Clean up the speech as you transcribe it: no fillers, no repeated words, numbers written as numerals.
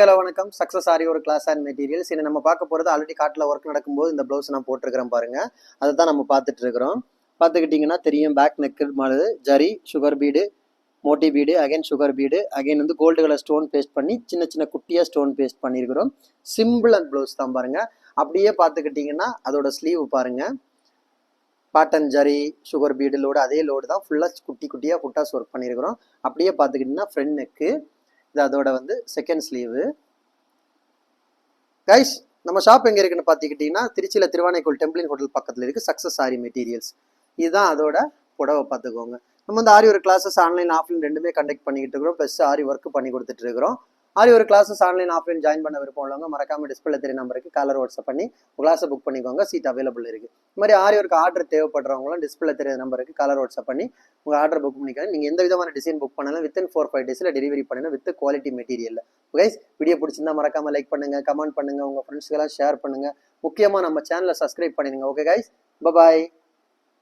Hello வணக்கம். Success ஆரி ஒரு class and materials. இனி நம்ம பார்க்க போகிறது ஆல்ரெடி காட்டில் ஒர்க் நடக்கும்போது இந்த ப்ளவுஸ் நான் போட்டிருக்கிறேன் பாருங்க. அதை தான் நம்ம பார்த்துட்டு இருக்கிறோம். பார்த்துக்கிட்டிங்கன்னா தெரியும், பேக் நெக்கு மாதிரி ஜரி, சுகர் பீடு, மோட்டி bead, again sugar bead, again வந்து கோல்டு கலர் ஸ்டோன் பேஸ்ட் பண்ணி சின்ன சின்ன குட்டியாக ஸ்டோன் பேஸ்ட் பண்ணியிருக்கிறோம். சிம்பிள் அண்ட் ப்ளவுஸ் தான் பாருங்க. அப்படியே பார்த்துக்கிட்டிங்கன்னா அதோட ஸ்லீவ் பாருங்க, பாட்டன் ஜரி சுகர் பீடு லோடு, அதே லோடு தான் ஃபுல்லாக குட்டி குட்டியாக புட்டாஸ் ஒர்க் பண்ணியிருக்கிறோம். அப்படியே பார்த்துக்கிட்டிங்கன்னா ஃப்ரண்ட் நெக்கு, இது அதோட வந்து செகண்ட் ஸ்லீவு. கைஸ், நம்ம ஷாப் எங்கே இருக்குன்னு பார்த்துக்கிட்டிங்கன்னா திருச்சியில் திருவானைக்கோள் டெம்பிளின் ஹோட்டல் பக்கத்தில் இருக்குது சக்ஸஸ் ஆரி மெட்டீரியல்ஸ். இதுதான் அதோட புடவை, பார்த்துக்கோங்க. நம்ம வந்து ஆரி ஒரு கிளாஸஸ் ஆன்லைன் ஆஃப்லைன் ரெண்டுமே கண்டக்ட் பண்ணிக்கிட்டு இருக்கிறோம். ப்ளஸ் ஆரி ஒர்க் பண்ணி கொடுத்துட்டு இருக்கிறோம். ஆரி ஒரு கிளாஸஸ் ஆன்லைன் ஆஃப்லைன் ஜாயின் பண்ண விருப்பம் உள்ளவங்க மறக்காம டிஸ்பிளே தெரிய நம்பருக்கு காலர் வாட்ஸ்அப் பண்ணி கிளாஸை புக் பண்ணிக்கோங்க. சீட் அவைலபிள் இருக்குது. இந்த மாதிரி ஆரி ஒர்க்கு ஆர்டர் தேவைப்படுறவங்களும் டிஸ்பிளே தெரிய நம்பருக்கு காலர் வாட்ஸ்அப் பண்ணி உங்கள் ஆர்டர் புக் பண்ணிக்கோங்க. நீங்கள் எந்த விதமான டிசைன் புக் பண்ணாலும் வித்தின் 4-5 டேஸில் டெலிவரி பண்ணணும் with quality material. Guys, video பிடிச்சிருந்தா மறக்காம லைக் பண்ணுங்க, கமெண்ட் பண்ணுங்க, உங்கள் ஃப்ரெண்ட்ஸ்க்கெல்லாம் ஷேர் பண்ணுங்க. முக்கியமாக நம்ம சேனலை சப்ஸ்கிரைப் பண்ணிடுங்க. ஓகே கைஸ், பாய்.